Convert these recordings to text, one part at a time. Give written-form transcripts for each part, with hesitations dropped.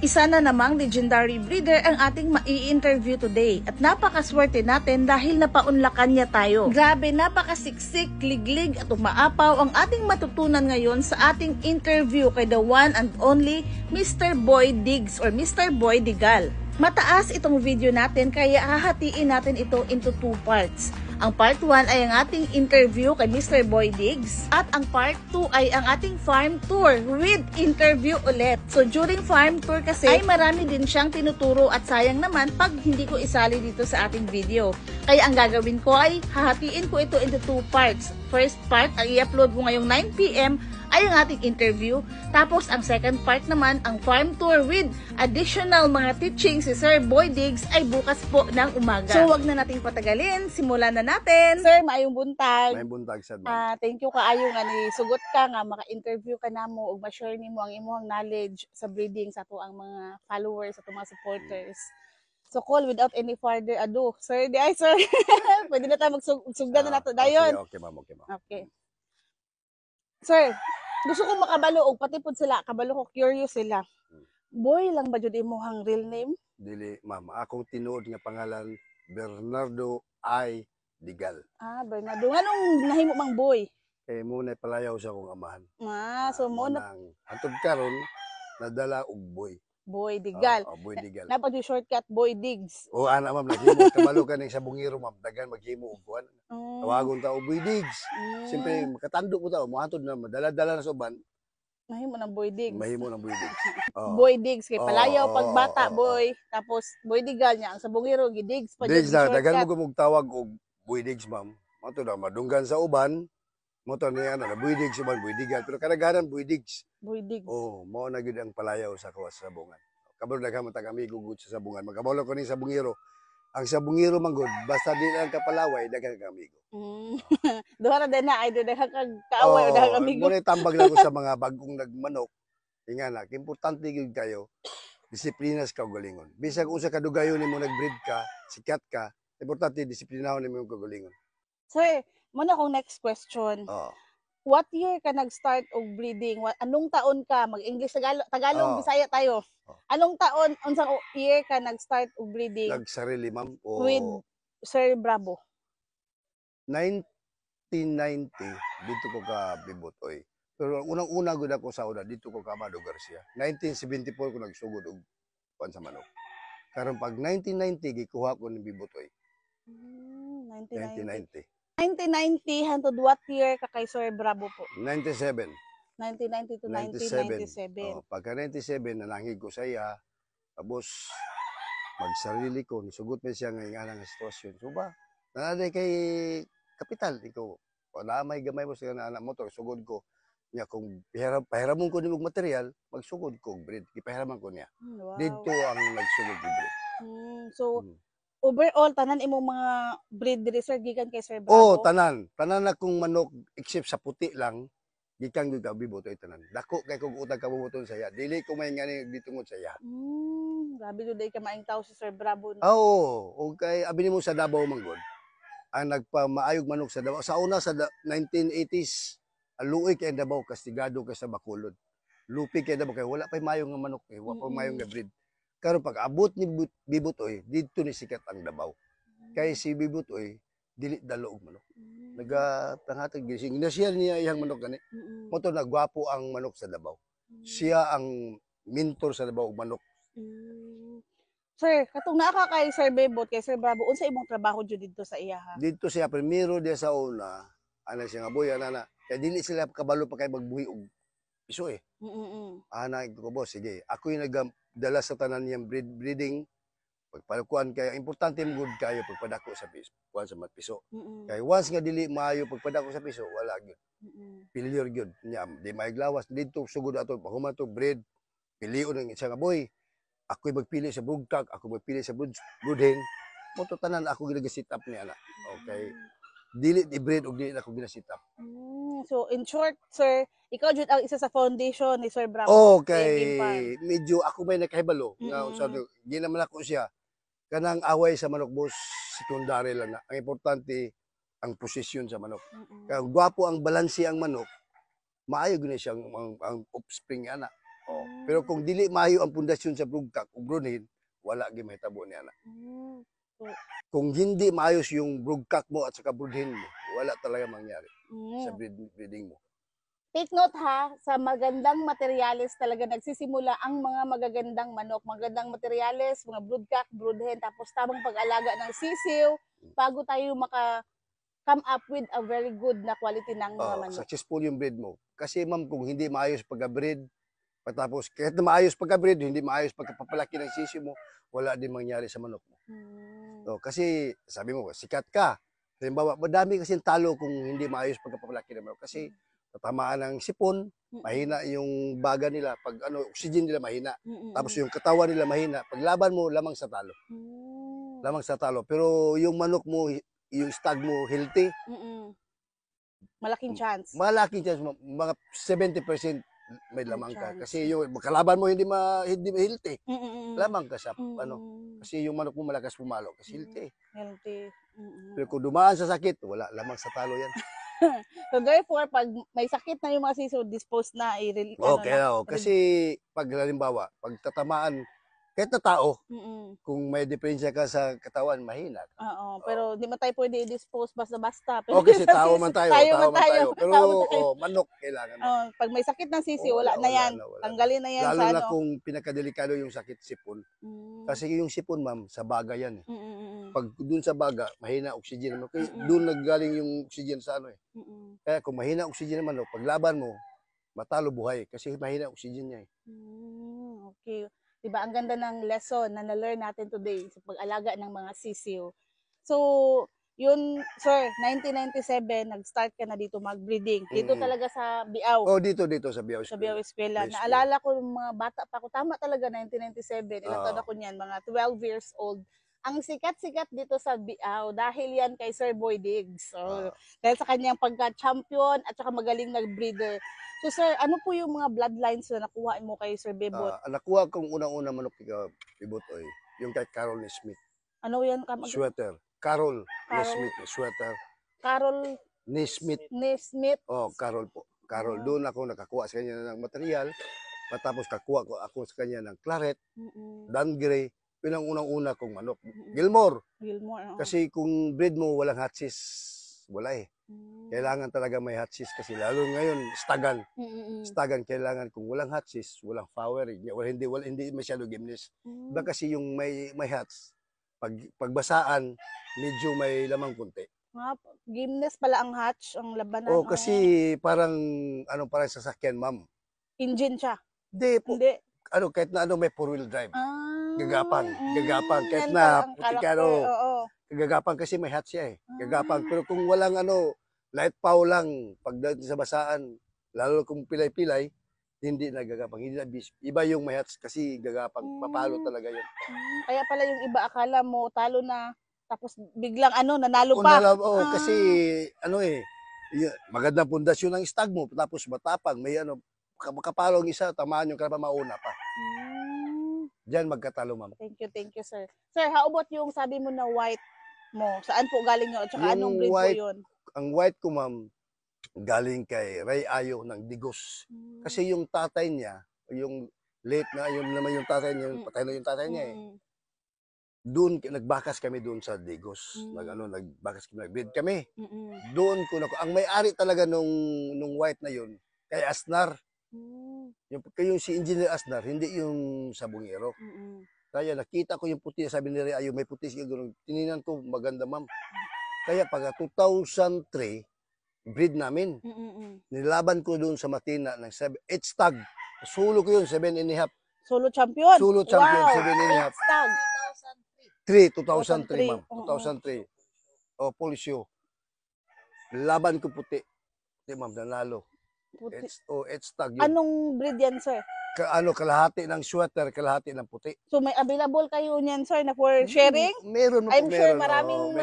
Isa na namang legendary breeder ang ating mai-interview today at napakaswerte natin dahil napaunlakan niya tayo. Grabe, napakasiksik, liglig at umaapaw ang ating matutunan ngayon sa ating interview kay the one and only Mr. Boy Diggs or Mr. Boy Digal. Mataas itong video natin kaya hahatiin natin ito into 2 parts. Ang part 1 ay ang ating interview kay Mr. Boy Diggs at ang part 2 ay ang ating farm tour with interview ulit. So during farm tour kasi ay marami din siyang tinuturo at sayang naman pag hindi ko isali dito sa ating video. Kaya ang gagawin ko ay hahatiin ko ito into 2 parts. First part ang i-upload ko ngayong 9 PM ay ang ating interview. Tapos ang second part naman, ang farm tour with additional mga teachings si Sir Boy Diggs ay bukas po ng umaga. So wag na nating patagalin, simulan na natin. Sir, maayong buntag. May buntag sad. Thank you kaayo nga ni sugot ka nga maka-interview ka namo ug ma-share nimo ang imong knowledge sa breeding sa ato ang mga followers sa mga supporters. So call without any further ado. Sir, sir. Pwede na tayo magsugdan na nato dayon. Okay, ma'am. Okay. Sir, gusto ko makabalo og pati pud sila, kabalo ko curious sila. Boy lang ba jud imong real name? Dili, ma'am. Akong tinuod nga pangalan Bernardo I. Digal. Bernardo. Nganong nahimo mang boy? Kay muna palayaw sa akong amahan. So mo na atod karon nadala og boy. Boy Digal. Boy Digal. Napad yung shortcut Boy Diggs. Ana ma'am, naghimo kabalo ka ning sa bungiro ma'am, dagan maghimo og kuan. Tawagon ta og Boy Diggs. Siyempre makatando po ta, mohatod na madala-dala na sa uban. Mahimo ng Boy Diggs. Mahimo ng Boy Diggs. Boy Diggs kay palayaw pag bata boy. Tapos Boy Digal niya ang sa bungiro gidigs pa Diggs na dagan mo gumugtawag og Boy Diggs ma'am. Mato na madunggan sa uban. Moto niya na Boy Diggs uban Boy Digal pero kadaghanan Boy Diggs. Boy Diggs. Mao na gid ang palayaw sa kawas sa sabungan. Kabalo daghan man tag amigo gud sa sabungan. Magkabalo ko ni sa bungiro. Ang sa bungiro man gud basta di lang kapalaway daghan ka amigo. Duha ra din na ay daghan kag kaaway o daghan amigo. Muna tambag lang ko sa mga bagong nagmanok. Ingana, importante gyud kayo. Disiplinas ka galingon. Bisag usa ka dugayon nimo nagbreed ka, sikat ka, importante disiplinahon nimo kagalingon. Sir, muna akong next question. What year ka nag-start og breeding? Anong taon ka? Mag-English, Tagalog, Bisaya tayo. Anong taon, unsang year ka nag-start og breeding? Nagsarili, ma'am? With Sir Bravo? 1990, dito ko ka bibotoy. Pero unang-una gud ako sa una, dito ko ka Amado Garcia. 1974 ko nagsugod og kuan sa manok. Karon pag 1990 gikuha ko ni bibotoy. 1990. 1990 hangtod what year ka kay Sir Bravo po? 97. 1990 to 1997. Pagka 97 nanangig ko sa iya. Tapos magsarili ko, nisugot man siya nga nga sitwasyon. So ba, nanaday kay kapital ikaw. Wala may gamay mo sa anak motor, sugod ko. Niya kung pahiramon ko nimog material, magsugod ko breed. Ipahiraman ko niya. Wow. Dito ang nagsugod ko breed. Overall, tanan imong mga breed diri sir gikan kay Sir Bravo? Tanan. Tanan akong manok except sa puti lang. Gikan gyud ka bibotoy tanan. Dako kay kog utang kabubuton saya. Dili ko may ngani ditungod saya. Grabe jud ka maayong tawo si Sir Bravo. Okay abi nimo sa Davao man gud. Ang nagpamaayog manok sa Davao sa una sa 1980s. Aluoy kay Davao kastigado ka sa Bacolod. Lupi kay Davao kay wala pay mayong nga manok kay wala pay mayong nga breed. Karon pag abot ni Bibotoy, dito ni sikat ang Davao. Kay si Bibotoy, dili dalo og manok. Nagatangatag gising. Nasiyal niya iyang manok gani. Moto nagwapo ang manok sa Davao. Siya ang mentor sa Davao og manok. Sir, katong naa ka kay Sir Bebot, kay Sir Bravo, unsa imong trabaho jud dito sa iya ha? Dito siya primero dia sa una, ana siya nga boy ana. Kay dili sila kabalo pa kay magbuhi og piso eh. Ana ko boss, sige. Ako yung nagdala sa tanan niyang breeding. Pagpalukuan kaya importante mo good kayo pagpadako sa piso. Kuan sa piso. Kay once nga dili maayo pagpadako sa piso, wala gyud. Failure gyud. Nya di maiglawas dito sugod ato pahuman to breed. Pilion ang isa nga boy. Ako magpili sa bugtag, ako magpili sa broodhen. Moto tanan ako ginaga-sit up ni ana. Okay. Dili i-breed og dili ako gina-sit up. So in short, sir, ikaw jud ang isa sa foundation ni Sir Bravo. Okay, medyo ako may nakahibalo nga usado di naman ako siya kanang away sa manok boss secondary lang na. Ang importante ang posisyon sa manok. Kaya gwapo ang balanse ang manok, maayo gani siya ang offspring ana. Oh. Pero kung dili maayo ang pundasyon sa brugkak ug broodhen, wala gyud mahitabo niya na. So, Kung hindi maayos yung brugkak mo at saka broodhen mo, wala talaga mangyari sa breeding mo. take note ha, sa magandang materyales talaga nagsisimula ang mga magagandang manok. Magandang materyales, mga broodcock, broodhen, tapos tamang pag-alaga ng sisiw bago tayo come up with a very good na quality ng mga manok. Successful yung breed mo. Kasi ma'am, kung hindi maayos pagka-breed, patapos kahit na maayos pagka-breed, hindi maayos pagkapapalaki ng sisiw mo, wala din mangyari sa manok mo. So, kasi sabi mo, sikat ka. Halimbawa, madami kasi talo kung hindi maayos pagkapapalaki ng manok. Kasi tatamaan ng sipon, mahina yung baga nila. Pag oxygen nila mahina. Tapos yung katawan nila mahina. Pag laban mo, lamang sa talo. Lamang sa talo. Pero yung manok mo, yung stag mo healthy, malaking chance. Malaking chance, mga 70% may lamang ka. Kasi yung kalaban mo hindi healthy. Lamang ka sa kasi yung manok mo malakas pumalo kasi healthy. Pero kung dumaan sa sakit, wala, lamang sa talo yan. So therefore, pag may sakit na yung mga sisiw, dispose na, kasi pag halimbawa, pag tatamaan, kahit na tao, kung may diferensya ka sa katawan, mahina. Pero di man tayo pwede i-dispose basta-basta. Kasi tao man tayo. Pero manok kailangan. Pag may sakit ng sisiw, wala na yan. Tanggalin na yan. Lalo na kung pinakadelikado yung sakit sipon. Kasi yung sipon, ma'am, sa baga yan. Pag dun sa baga, mahina oxygen. Doon naggaling yung oxygen sa Kaya kung mahina oxygen naman, paglaban mo, matalo buhay. Kasi mahina oxygen niya. Okay. Diba, ang ganda ng lesson na na-learn natin today sa pag-alaga ng mga sisiw. So, yun, sir, 1997, nag-start ka na dito mag-breeding. Dito talaga sa Biao. Dito sa Biao Sa Biao Eskwela. Naalala ko yung mga bata pa ako. Tama talaga, 1997. Ilang taon ako niyan, mga 12 years old. Ang sikat-sikat dito sa Biao dahil yan kay Sir Boy Diggs. Dahil sa kanyang pagka-champion at saka magaling nag-breeder. So sir, ano po yung mga bloodlines na nakuha mo kay Sir Bebot? Nakuha kong unang-una manok ni Bebot yung kay Carol Nesmith. Ano yan? Sweater. Carol Nesmith. Sweater. Carol Nesmith. Nesmith. Carol po. Carol. Doon ako nakakuha sa kanya ng material. Matapos kakuha ko ako sa kanya ng claret, Dan Gray. Yun ang unang-una kong manok. Gilmore. Kasi kung breed mo walang hatches, wala Kailangan talaga may hatches kasi lalo ngayon stagan. Stagan kailangan kung walang hatches, walang flowering, hindi masyado gimnes. Iba kasi yung may hatch. Pagbasaan, medyo may lamang kunti. Gimnes pala ang hatch, ang labanan. Kasi parang parang sasakyan, ma'am. Engine siya. Hindi po. Kahit na may four-wheel drive. Gagapang. Kahit na gagapang kasi may hatch siya Gagapang. Pero kung walang light pow lang, pagdating sa basaan, lalo kung pilay-pilay, hindi na gagapang. Hindi na iba yung may hatch kasi gagapang. Papalo talaga yun. Kaya pala yung iba akala mo talo na, tapos biglang nanalo pa. Kasi magandang pundasyon ng stag mo, tapos matapang, may makapalo ang isa, tamaan yung kalaban mauna pa. Diyan magkatalo, ma'am. Thank you, sir. Sir, how about yung sabi mo na white mo? Saan po galing yun? At saka anong breed po yun? Ang white ko, ma'am, galing kay Ray Ayo ng Digos. Kasi yung tatay niya, yung late na, yun naman yung tatay niya, patay na yung tatay niya Doon, nagbakas kami doon sa Digos. Nagbakas kami, nag-breed kami. Doon ko ang may-ari talaga nung white na yun, kay Asnar. Yung si Engineer Asnar, hindi yung sabungero. Kaya nakita ko yung puti, sabi ni Ray Ayo, may puti siya doon. Tininan ko, maganda, ma'am. Kaya pag 2003, breed namin. Nilaban ko doon sa Matina ng 8 stag. Solo ko yun, 7.5. Solo champion? Solo champion, wow. 7.5. Stag. 2003, ma'am. 2003. Polisyo. Laban ko puti. Puti, ma'am, nanalo. 8 stag yun. Anong breed yan, sir? Kalahati ng sweater, kalahati ng puti. So may available kayo niyan, sir, na for sharing? Meron. I'm sure maraming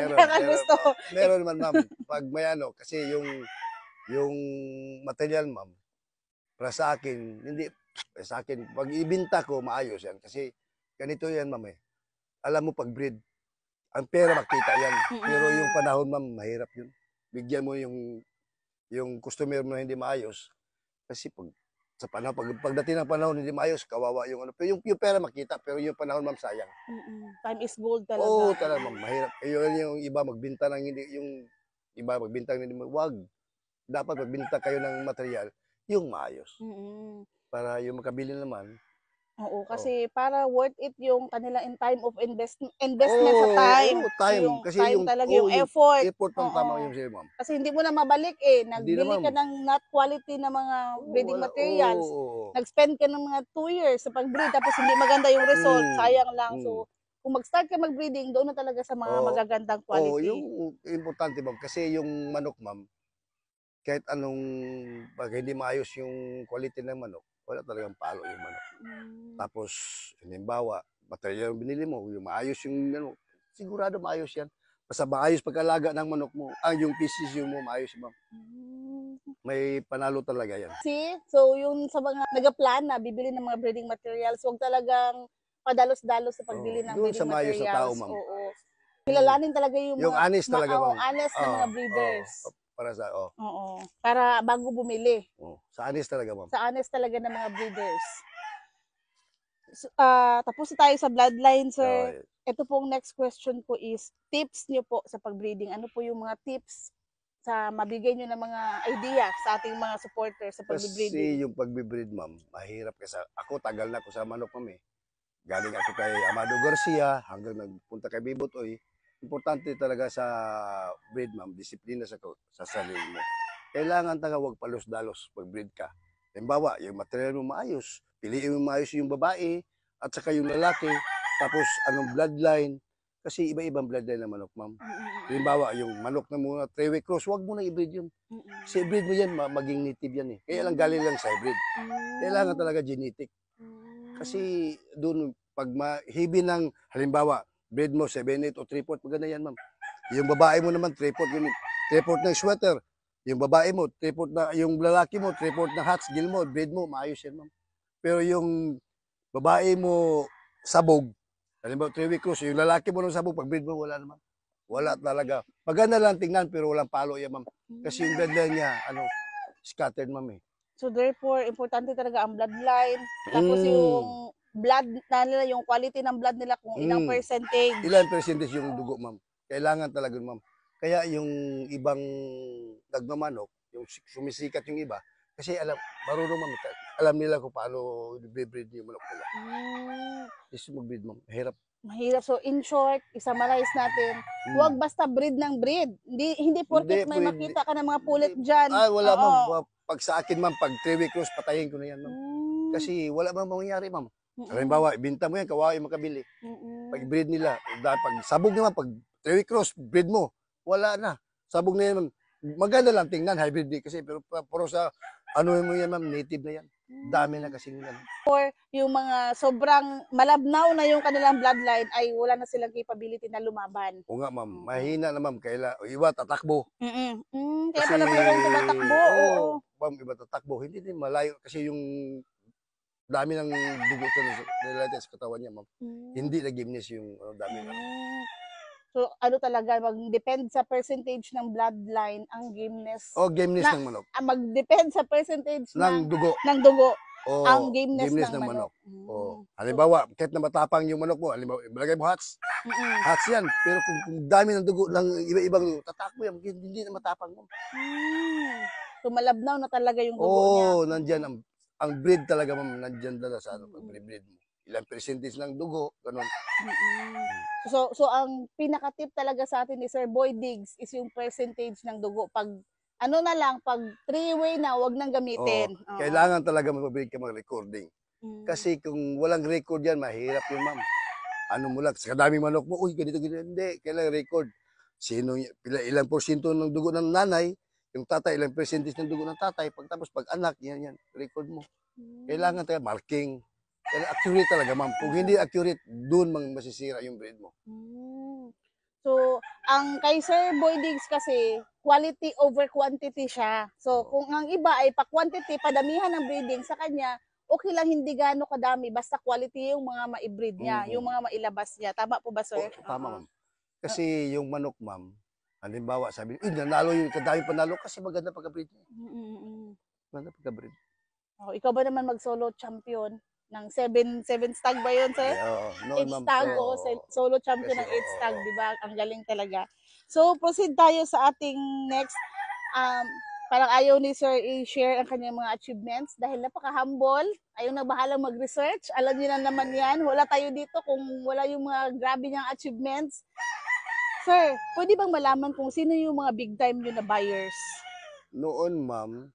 gusto. Meron man, ma'am. Pag may kasi yung material, ma'am, para sa akin, hindi, sa akin, pag ibinta ko, maayos yan. Kasi ganito yan, ma'am Alam mo, pag breed, ang pera makita yan. Pero yung panahon, ma'am, mahirap yun. Bigyan mo yung customer mo na hindi maayos. Kasi pag sa panahon, pagdating ng panahon, hindi maayos, kawawa yung ano. Pero yung pera makita, pero yung panahon, ma'am, sayang. Time is gold talaga. Oo, talaga, ma'am, mahirap. Yun yung iba magbinta ng hindi, yung iba magbinta ng hindi, wag. Dapat magbinta kayo ng material, yung maayos. Para yung makabili naman. Oo, kasi para worth it yung kanila in time of investment sa time. Time. Yung Kasi time yung, talaga, yung effort. effort, ma'am, tama Oo. yung sa'yo, ma'am. Kasi hindi mo na mabalik eh. Hindi na, Nagbili ka ma'am. ng not quality na mga breeding Wala, materials. oo. Nag-spend ka ng mga 2 years sa pag-breed tapos hindi maganda yung result. Sayang lang. So, kung mag-start ka mag-breeding, doon na talaga sa mga magagandang Oo, quality. yung importante, ma'am. Kasi yung manok, ma'am, kahit anong, pag hindi maayos yung quality ng manok, wala talagang palo yung manok. Tapos, halimbawa, material yung binili mo, yung maayos yung ano, sigurado maayos yan. Basta maayos pag-alaga ng manok mo, yung PCC mo, maayos, ma'am. May panalo talaga yan. See? So, yung sa mga nagaplan na bibili ng mga breeding materials, huwag talagang padalos-dalos sa pagbili ng Doon sa breeding maayos na tao, materials. ma'am. Oo. Kilalanin talaga yung Yung mga honest talaga, ma'am. honest na mga breeders. Para sa, Oo. Para bago bumili. sa honest talaga, ma'am. Sa honest talaga ng mga breeders. So, tapos na tayo sa bloodline, sir. Ito pong next question ko is, tips niyo po sa pag-breeding. Ano po yung mga tips sa mabigay nyo ng mga idea sa ating mga supporters sa pag-breeding? Kasi yung pag-breed, ma'am, mahirap kasi ako, tagal na ako sa manok, ma'am eh. Galing ako kay Amado Garcia hanggang nagpunta kay Bibotoy. Importante talaga sa breed, ma'am, disiplina sa sarili mo. Kailangan talaga wag palos-dalos pag breed ka. Halimbawa, yung material mo maayos, piliin mo maayos yung babae at saka yung lalaki, tapos anong bloodline, kasi iba-ibang bloodline ng manok, ma'am. Halimbawa, yung manok na muna 3-week cross, wag mo na i-breed yun. Kasi i-breed mo yan, maging native yan eh. Kaya lang galing lang sa i-breed. Kailangan talaga genetic. Kasi doon, pag mahibi ng, halimbawa, breed mo 7-8 o 3-4, maganda yan, ma'am. Yung babae mo naman, 3-4 ng sweater. Yung babae mo, 3-4 na, yung lalaki mo, 3-4 na hats, gill mo, breed mo, maayos yan, ma'am. Pero yung babae mo, sabog, halimbawa 3-week cruise, yung lalaki mo ng sabog, pag breed mo, wala naman. Wala talaga. Maganda lang tingnan, pero walang palo yan, ma'am. Kasi yung bloodline niya, scattered, ma'am eh. So therefore, importante talaga ang bloodline. Tapos yung blood na nila, yung quality ng blood nila, kung ilang percentage. Ilang percentage yung dugo, ma'am. Kailangan talaga, ma'am. Kaya yung ibang nagmamanok, yung sumisikat yung iba, kasi marunong, ma'am. Alam nila kung paano i-breed yung manok nila. Just mag-breed, ma'am. Mahirap. So in short, i-summarize natin, huwag basta breed ng breed. Hindi porket may makita ka ng mga pulit dyan. Wala, ma'am. Pag sa akin, ma'am, pag 3-week cruise, patayin ko na yan, ma'am. Kasi wala bang mangyayari, ma'am. Halimbawa, ibinta mo yan, kawaii makabili. Pag breed nila, pag sabog naman, pag 3-week cross, breed mo, wala na. Sabog na yan, ma'am. Maganda lang tingnan, hybrid breed kasi, pero sa, ano mo yan, ma'am, native na yan. Dami na kasi nila. Or yung mga sobrang malabnaw na yung kanilang bloodline ay wala na silang capability na lumaban. O nga, ma'am, mahina na, ma'am. Iba tatakbo. Kaya pala mayroong tumatakbo. Oo. Ma'am, iba tatakbo. Hindi din malayo kasi yung dami ng dugo nila sa katawan niya, ma'am. Hindi na gimnes yung dami na. So, talaga, mag-depend sa percentage ng bloodline ang gameness. Gameness ng manok. Mag-depend sa percentage ng dugo. Ng dugo. Ang gameness ng manok. Halimbawa, kahit na matapang yung manok mo, halimbawa, ilagay mo hats. Hats yan. Pero kung dami ng dugo ng iba-ibang tatakbo yan, hindi na matapang mo. So, malabnaw na talaga yung dugo niya. Nandyan ang breed talaga, ma'am. Nandyan talaga sa pag-breed mo. Ilang percentage ng dugo, ganun. So ang pinaka-tip talaga sa atin ni Sir Boy Diggs is yung percentage ng dugo. Pag 3-way na, wag nang gamitin. Kailangan talaga mag-breed ka mag-recording. Kasi kung walang record yan, mahirap yun, ma'am. Ano mo lang, sa kadaming manok mo, uy, ganito. Hindi, kailangan record. Ilang porsyento ng dugo ng nanay, yung tatay, ilang percentage ng dugo ng tatay, pagtapos pag anak, yan, record mo. Kailangan talaga marking. Accurate talaga, ma'am. Kung hindi accurate, doon masisira yung breed mo. So, ang kay Sir Boy Diggs kasi, quality over quantity siya. So, kung ang iba ay pa-quantity, padamihan ng breeding, sa kanya, okay lang hindi gaano kadami, basta quality yung mga ma-breed niya, yung mga mailabas niya. Tama po ba, sir? Tama, ma'am. Kasi yung manok, ma'am, halimbawa, sabi, nanalo yung kadami panalo kasi maganda pagka-breed niya. Maganda pagka-breed. Oh, ikaw ba naman mag-solo champion ng 7 stag ba yun, sir? Oo, noon 8 ma'am. stag, Oo, solo champion kasi ng 8 stag, oo. di ba? Ang galing talaga. So, proceed tayo sa ating next. Parang ayaw ni Sir i-share ang kanyang mga achievements dahil napaka-humble. Ayaw na bahalang mag-research. Alam niyo na naman yan. Wala tayo dito kung wala yung mga grabe niyang achievements. Sir, pwede bang malaman kung sino yung mga big time nyo na buyers? Noon ma'am,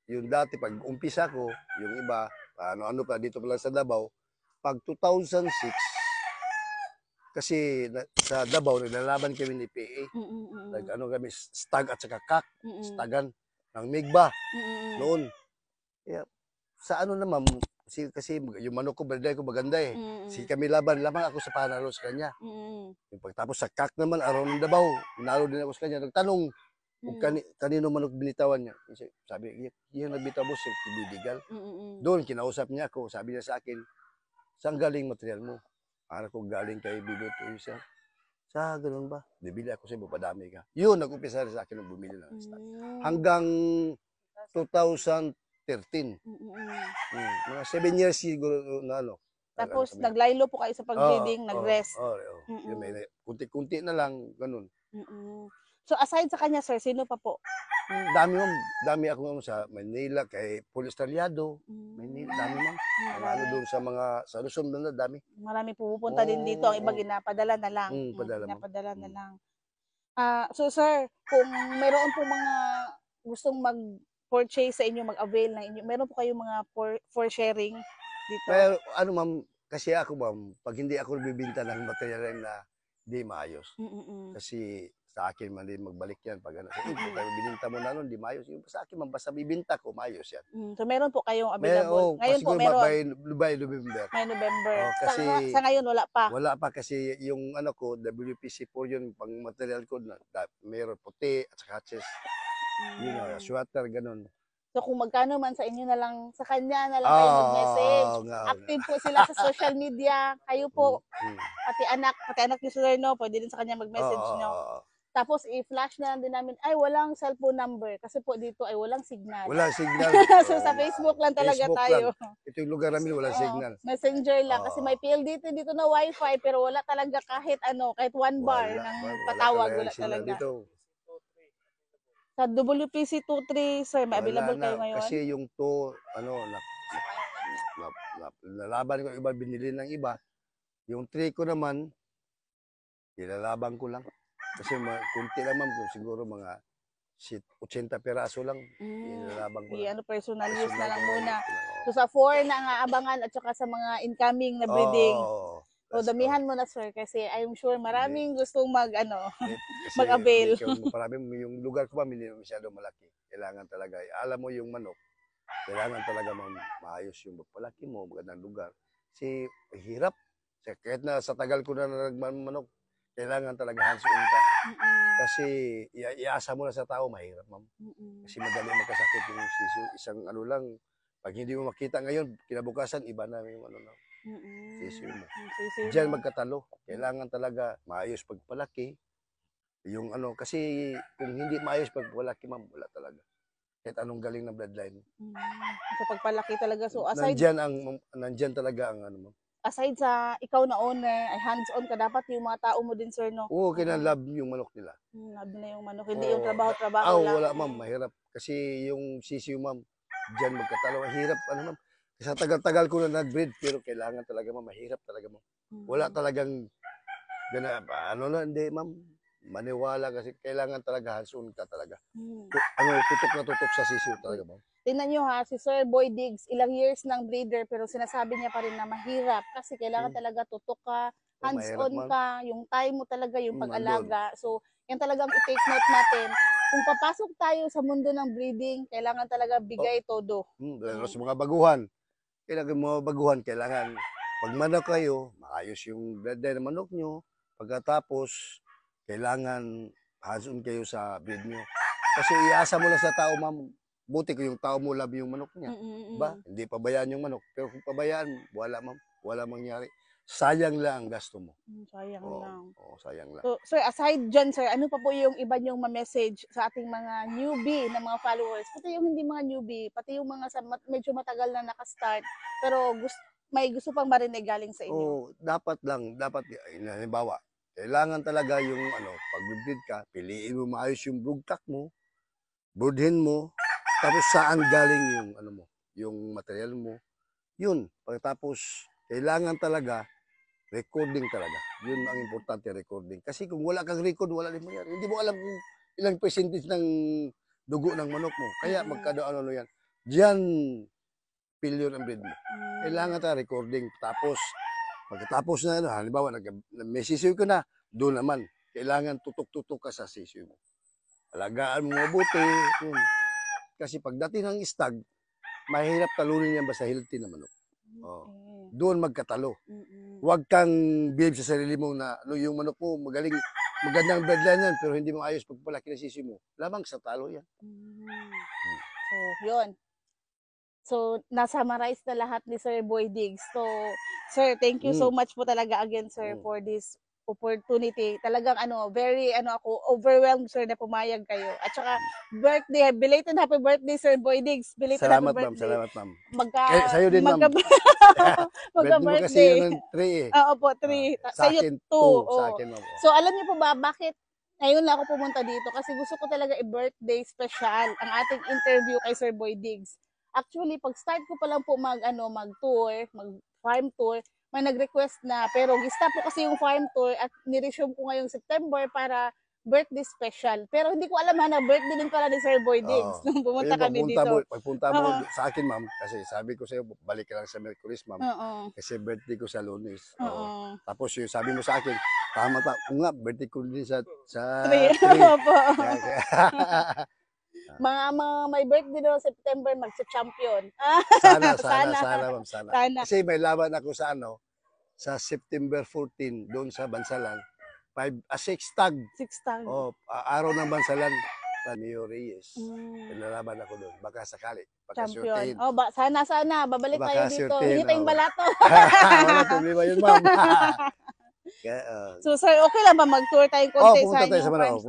yung dati pag umpisa ko, yung iba, ano-ano pa dito pa lang sa Davao, pag 2006, kasi sa Davao, naglalaban kami ni PA. Ano kami, stag at saka kak, stagan, ng Migba, noon. Kaya, sa ano naman, kasi yung manok ko, balday ko maganda eh. Si kami laban, lamang ako sa panalo sa kanya. Yung pagtapos sa kak naman, araw ng Davao, nanalo din ako sa kanya. Nagtanong, kung kanino manok binitawan niya. Sabi, yung nagbitaw mo si Bidigal. Doon, kinausap niya ako. Sabi niya sa akin, saan galing material mo? Para ko galing kay Bibot Uisa. Sa ganun ba? Bibili ako sa padami ka. Yun, nag-umpisa sa akin ng bumili ng stock. Hanggang 2013. Mga 7 years siguro na ano. Tapos, naglaylo po kayo sa pag-breeding, nag-rest. Yun, may kunti-kunti na lang, ganun. So, aside sa kanya, sir, sino pa po? Dami ako sa Manila, kay Paul Estrellado. Manila, dami ma'am. Ano doon sa mga, sa Luzon na dami. Marami pupunta din dito, ang iba ginapadala na lang. Ginapadala na lang. So, sir, kung mayroon po mga gustong mag-purchase sa inyo, mag-avail ng inyo, meron po kayong mga for sharing dito? Pero ano ma'am, kasi ako ma'am, pag hindi ako bibinta ng material na di maayos. Kasi sa akin man din magbalik yan pag ano. Pag bininta mo na nun, di maayos. Yung sa akin man, basta bibinta ko, maayos yan. So meron po kayong available? Ngayon po meron? By November. May November. Kasi, sa ngayon wala pa? Wala pa kasi yung ano ko, WPC4 yun, pang material ko, meron puti at saka hatches. Yun, sweater, ganun. So kung magkano man sa inyo na lang, sa kanya na lang kayo mag-message. Active po sila sa social media. Kayo po, pati anak ni Sir, no, pwede din sa kanya mag-message, no. Tapos i-flash na lang din namin, ay walang cellphone number kasi po dito ay walang signal. Walang signal. So sa Facebook lang talaga Facebook tayo. Lang. Ito yung lugar namin, walang signal. Messenger lang kasi may PLDT dito na wifi pero wala talaga kahit ano, kahit 1 bar ng patawag, wala talaga. Dito. Sa WPC 23, sir, may available kayo ngayon? Kasi yung to, nalaban ko iba, binili ng iba. Yung 3 ko naman, nilalaban ko lang. Kasi kunti lang ma'am, siguro mga 80 peraso lang. Nilalaban ko lang. Personal use na lang muna. So sa 4 na ang aabangan at saka sa mga incoming na breeding. So damihan mo na sir kasi I'm sure maraming gustong mag-avail. Yung lugar ko ba, hindi masyado malaki. Kailangan talaga, alam mo yung manok, kailangan talaga maayos yung pagpalaki mo, magandang lugar. Kasi hirap. Kahit na sa tagal ko na nagmanok, kailangan talaga hands-on ka. Kasi iasa mo na sa tao, mahirap ma'am. Kasi madali magkasakit yung isang ano lang. Pag hindi mo makita ngayon, kinabukasan, iba na yung ano na. Sisiyo mo. Diyan magkatalo. Kailangan talaga maayos pagpalaki. Yung ano, kasi kung hindi maayos pagpalaki ma'am, wala talaga. Kahit anong galing na bloodline. Sa pagpalaki talaga. So aside, nandyan talaga ang ano ma'am. Aside sa ikaw na owner, ay hands-on ka, dapat yung mga tao mo din, sir, no? Oo, kinalab yung manok nila. Love nila yung manok, hindi yung trabaho lang. Wala ma'am, mahirap. Kasi yung sisiyo ma'am, dyan magkatalo. Mahirap, ma'am. Sa tagal-tagal ko na nag-breed, pero kailangan talaga ma'am, mahirap talaga ma'am. Wala talagang, hindi ma'am, maniwala kasi kailangan talaga hands-on ka talaga. Tutok na tutok sa sisiyo talaga ma'am. Tingnan nyo ha, si Sir Boy Diggs, ilang years ng breeder pero sinasabi niya pa rin na mahirap kasi kailangan talaga tutok ka, hands-on ka, yung time mo talaga, yung pag-alaga. So, yan talagang i-take note natin. Kung papasok tayo sa mundo ng breeding, kailangan talaga bigay todo. Sa mga baguhan, kailangan pag manok kayo, maayos yung breeder ng manok nyo. Pagkatapos, kailangan hands-on kayo sa breed nyo. Kasi iasa mo lang sa tao ma'am, buti ko yung tao mo love yung manok niya. Ba? Hindi pabayaan yung manok. Pero kung pabayaan, wala ma'am. Wala mangyari. sayang lang ang gasto mo. Sayang lang. Oo, sayang lang. So, sir, aside dyan, sir, ano pa po yung iba niyong ma-message sa ating mga newbie na mga followers? Pati yung hindi mga newbie, pati yung mga medyo matagal na nakastart, pero may gusto pang marinig galing sa inyo. Oo, dapat, halimbawa, kailangan talaga yung pag breed ka, piliin mo maayos yung broodcock mo, broodhen mo, tapos saan galing yung yung material mo. Yun, pagkatapos kailangan talaga recording talaga. Yun ang importante, recording. Kasi kung wala kang record, wala din mangyari. Hindi mo alam kung ilang percentage ng dugo ng manok mo. Kaya magkano yan. Diyan, failure ang breed mo. Kailangan tayo recording. Tapos, pagkatapos na, halimbawa, nag-message ko na, doon naman, kailangan tutok-tutok ka sa sisyo mo. Alagaan mo mabuti. Yun. Kasi pagdating ng stag, mahirap talunin yan basta healthy na manok. Doon magkatalo. Huwag kang believe sa sarili mo na yung manok mo magandang breedline yan, pero hindi mo ayos pagpalaki ng sisyo mo. Lamang sa talo yan. So, yun. So, na-summarize na lahat ni Sir Boy Diggs. So, sir, thank you so much po talaga again, sir, for this opportunity. Talagang very ako overwhelmed, sir, na pumayag kayo. At saka birthday, belated happy birthday, Sir Boy Diggs. Belated Salamat, happy birthday. Salamat, ma'am. Sa'yo din, ma'am. Magka-birthday. Kasi yun ng 3 eh. Oo po, 3. Sa akin, 2. Sa akin, ma'am. So, alam niyo po ba, bakit ngayon lang ako pumunta dito? Kasi gusto ko talaga i-birthday special ang ating interview kay Sir Boy Diggs. Actually, pag start ko pa lang po mag-tour, mag-farm tour, may nag-request na, pero gista po kasi yung farm tour at niresume ko ngayong September para birthday special. Pero hindi ko alam na birthday din pala ni Sir Boy Diggs nung pumunta kami dito. Pagpunta mo sa akin, ma'am, kasi sabi ko sa'yo, balik ka lang sa Merkulis, ma'am. Kasi birthday ko sa Lunes. Tapos yung sabi mo sa akin, tama. Kung nga, birthday ko din sa 3. Mga may birthday no September magsa-champion. Sana, ma'am, sana. Kasi may laban ako sa sa September 14 doon sa Bansalan. 6 tag. 6 tag. Araw ng Bansalan sa Mio Reyes. Nilalaban ako doon. Baka sakali. Baka champion. Sana. Babalik tayo dito. Hindi tayong balato. Wala problema yun, ma'am. So, sir, okay lang ba mag-tour tayong konti sa punta tayo sa Manao.